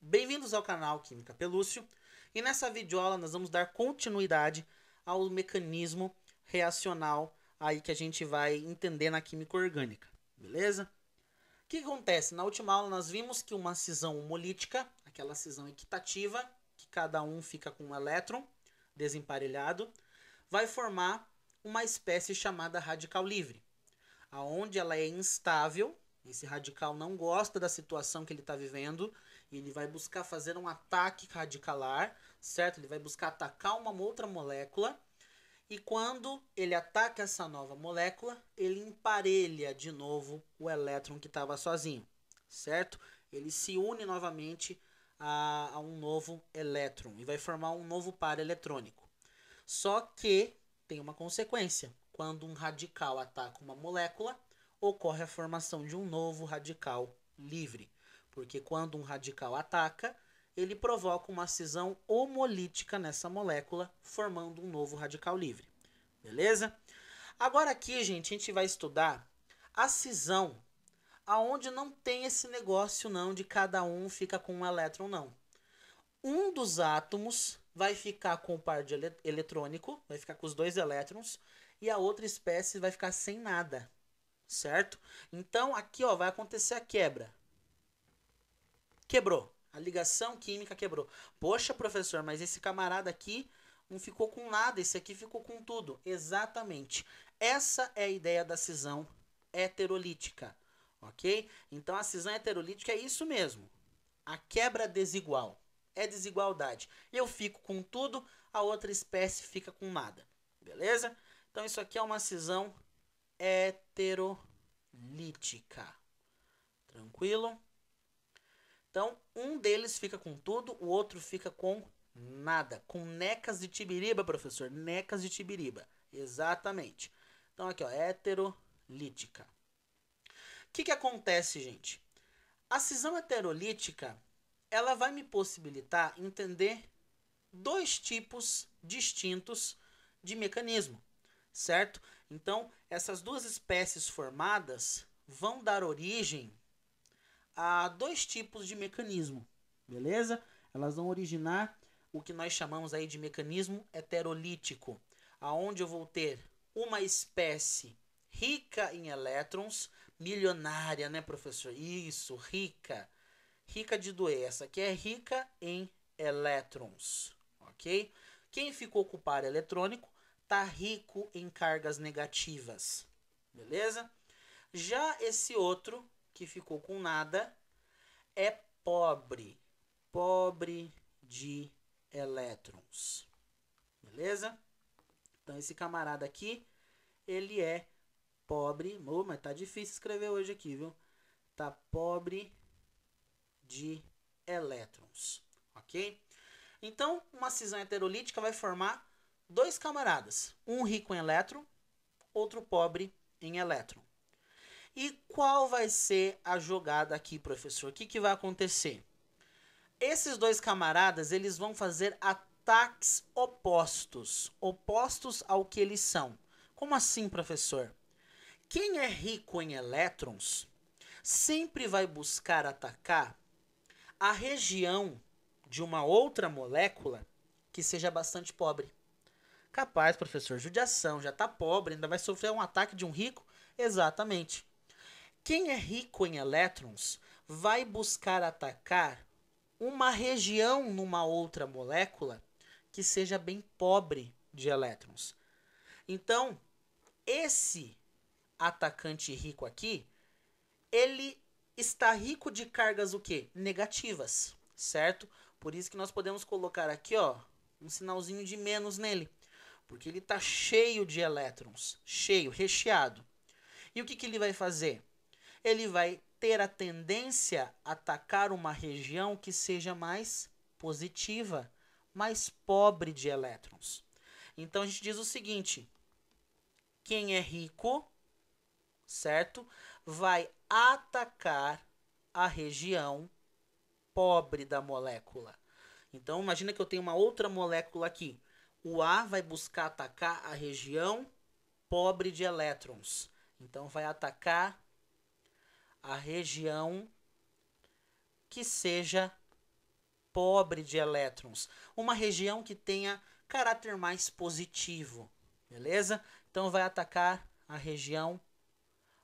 Bem-vindos ao canal Química Pelúcio e nessa videoaula nós vamos dar continuidade ao mecanismo reacional aí que a gente vai entender na química orgânica, beleza? O que acontece? Na última aula nós vimos que uma cisão homolítica, aquela cisão equitativa, que cada um fica com um elétron desemparelhado, vai formar uma espécie chamada radical livre, aonde ela é instável. Esse radical não gosta da situação que ele está vivendo e ele vai buscar fazer um ataque radicalar, certo? Ele vai buscar atacar uma outra molécula e quando ele ataca essa nova molécula, ele emparelha de novo o elétron que estava sozinho, certo? Ele se une novamente a um novo elétron e vai formar um novo par eletrônico. Só que tem uma consequência. Quando um radical ataca uma molécula, ocorre a formação de um novo radical livre. Porque quando um radical ataca, ele provoca uma cisão homolítica nessa molécula, formando um novo radical livre. Beleza? Agora aqui, gente, a gente vai estudar a cisão, aonde não tem esse negócio não de cada um fica com um elétron, não. Um dos átomos vai ficar com o par de eletrônico, vai ficar com os dois elétrons, e a outra espécie vai ficar sem nada, certo? Então aqui ó, vai acontecer a quebra. Quebrou. A ligação química quebrou. Poxa, professor, mas esse camarada aqui não ficou com nada, esse aqui ficou com tudo. Exatamente. Essa é a ideia da cisão heterolítica, ok? Então a cisão heterolítica é isso mesmo. A quebra desigual. É desigualdade. Eu fico com tudo, a outra espécie fica com nada. Beleza? Então isso aqui é uma cisão heterolítica. Tranquilo? Então, um deles fica com tudo, o outro fica com nada. Com necas de tibiriba, professor. Necas de tibiriba. Exatamente. Então, aqui, ó, heterolítica. O que acontece, gente? A cisão heterolítica, ela vai me possibilitar entender dois tipos distintos de mecanismo, certo? Então, essas duas espécies formadas vão dar origem a dois tipos de mecanismo, beleza? Elas vão originar o que nós chamamos aí de mecanismo heterolítico, aonde eu vou ter uma espécie rica em elétrons, milionária, né, professor? Isso, rica. Rica de doer. Essa aqui é rica em elétrons, ok? Quem ficou com o par eletrônico está rico em cargas negativas, beleza? Já esse outro que ficou com nada é pobre, pobre de elétrons, beleza? Então esse camarada aqui, ele é pobre, mas tá difícil escrever hoje aqui, viu? Tá pobre de elétrons, ok? Então uma cisão heterolítica vai formar dois camaradas, um rico em elétron, outro pobre em elétron. E qual vai ser a jogada aqui, professor? O que vai acontecer? Esses dois camaradas, eles vão fazer ataques opostos. Opostos ao que eles são. Como assim, professor? Quem é rico em elétrons sempre vai buscar atacar a região de uma outra molécula que seja bastante pobre. Capaz, professor, judiação, já está pobre, ainda vai sofrer um ataque de um rico? Exatamente. Quem é rico em elétrons vai buscar atacar uma região numa outra molécula que seja bem pobre de elétrons. Então, esse atacante rico aqui, ele está rico de cargas o quê? Negativas, certo? Por isso que nós podemos colocar aqui, ó, um sinalzinho de menos nele, porque ele está cheio de elétrons, cheio, recheado. E o que ele vai fazer? Ele vai ter a tendência a atacar uma região que seja mais positiva, mais pobre de elétrons. Então a gente diz o seguinte: quem é rico, certo, vai atacar a região pobre da molécula. Então imagina que eu tenho uma outra molécula aqui. O A vai buscar atacar a região pobre de elétrons. Então vai atacar a região que seja pobre de elétrons, uma região que tenha caráter mais positivo, beleza? Então vai atacar a região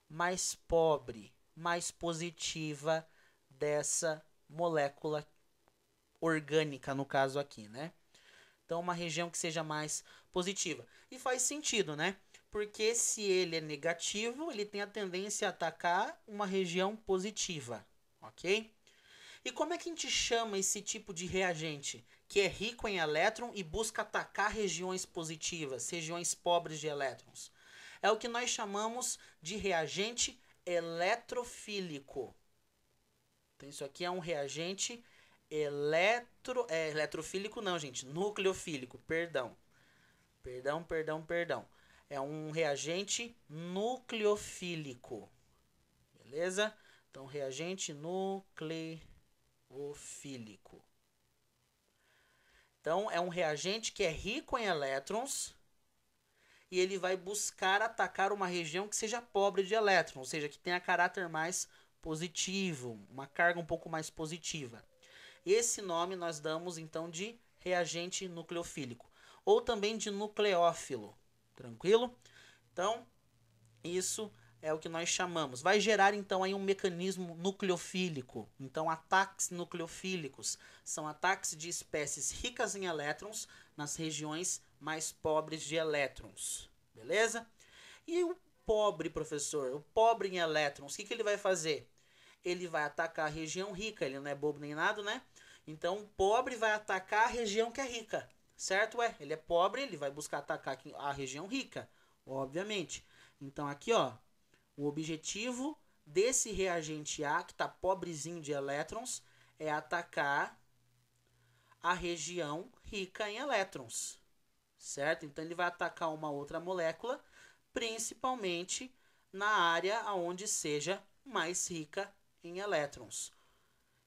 mais pobre, mais positiva dessa molécula orgânica, no caso aqui, né? Então, uma região que seja mais positiva. E faz sentido, né? Porque se ele é negativo, ele tem a tendência a atacar uma região positiva, ok? E como é que a gente chama esse tipo de reagente? Que é rico em elétron e busca atacar regiões positivas, regiões pobres de elétrons. É o que nós chamamos de reagente eletrofílico. Então, isso aqui é um reagente eletrofílico não, gente. Nucleofílico, perdão. Perdão. É um reagente nucleofílico. Beleza? Então, reagente nucleofílico. Então, é um reagente que é rico em elétrons e ele vai buscar atacar uma região que seja pobre de elétrons, ou seja, que tenha caráter mais positivo, uma carga um pouco mais positiva. Esse nome nós damos então de reagente nucleofílico, ou também de nucleófilo, tranquilo? Então, isso é o que nós chamamos. Vai gerar então aí um mecanismo nucleofílico. Então, ataques nucleofílicos são ataques de espécies ricas em elétrons nas regiões mais pobres de elétrons, beleza? E o pobre, professor, o pobre em elétrons, o que ele vai fazer? Ele vai atacar a região rica, ele não é bobo nem nada, né? Então, o pobre vai atacar a região que é rica, certo? Ele é pobre, ele vai buscar atacar a região rica, obviamente. Então, aqui, ó, o objetivo desse reagente A, que está pobrezinho de elétrons, é atacar a região rica em elétrons, certo? Então, ele vai atacar uma outra molécula, principalmente na área onde seja mais rica em elétrons. O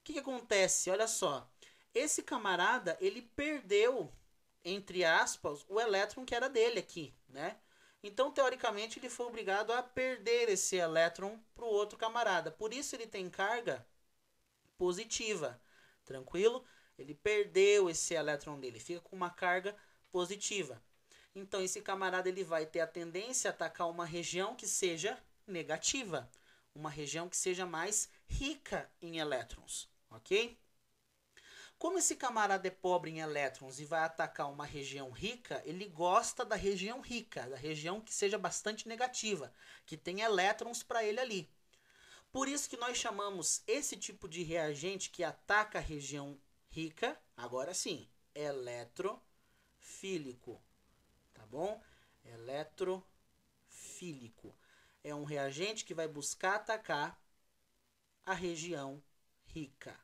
que acontece? Olha só, esse camarada, ele perdeu, entre aspas, o elétron que era dele aqui, né? Então, teoricamente, ele foi obrigado a perder esse elétron para o outro camarada. Por isso, ele tem carga positiva, tranquilo? Ele perdeu esse elétron dele, fica com uma carga positiva. Então, esse camarada ele vai ter a tendência a atacar uma região que seja negativa, uma região que seja mais rica em elétrons, ok? Como esse camarada é pobre em elétrons e vai atacar uma região rica, ele gosta da região rica, da região que seja bastante negativa, que tem elétrons para ele ali. Por isso que nós chamamos esse tipo de reagente que ataca a região rica, agora sim, eletrofílico, tá bom? Eletrofílico. É um reagente que vai buscar atacar a região rica.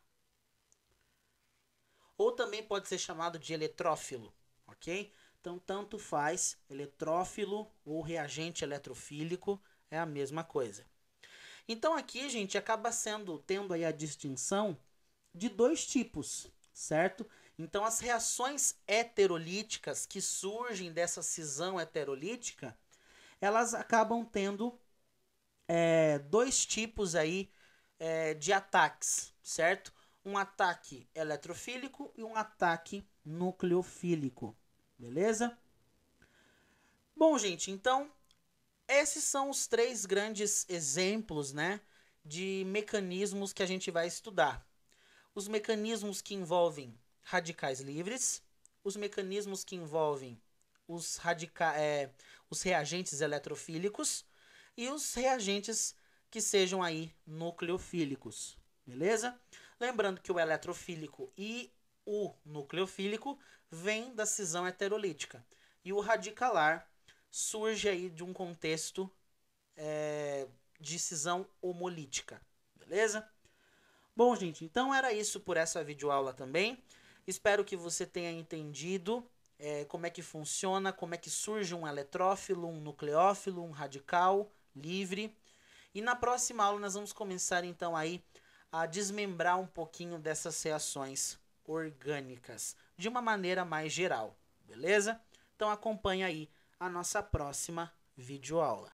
Ou também pode ser chamado de eletrófilo, ok? Então, tanto faz, eletrófilo ou reagente eletrofílico é a mesma coisa. Então, aqui, gente, acaba tendo aí a distinção de dois tipos, certo? Então, as reações heterolíticas que surgem dessa cisão heterolítica, elas acabam tendo dois tipos aí de ataques, certo? Um ataque eletrofílico e um ataque nucleofílico, beleza? Bom, gente, então esses são os três grandes exemplos, né, de mecanismos que a gente vai estudar. Os mecanismos que envolvem radicais livres, os mecanismos que envolvem os reagentes eletrofílicos e os reagentes que sejam aí nucleofílicos, beleza? Lembrando que o eletrofílico e o nucleofílico vêm da cisão heterolítica e o radicalar surge aí de um contexto de cisão homolítica, beleza? Bom, gente, então era isso por essa videoaula também. Espero que você tenha entendido como é que funciona, como é que surge um eletrófilo, um nucleófilo, um radical livre. E na próxima aula nós vamos começar então aí a desmembrar um pouquinho dessas reações orgânicas de uma maneira mais geral, beleza? Então acompanha aí a nossa próxima videoaula.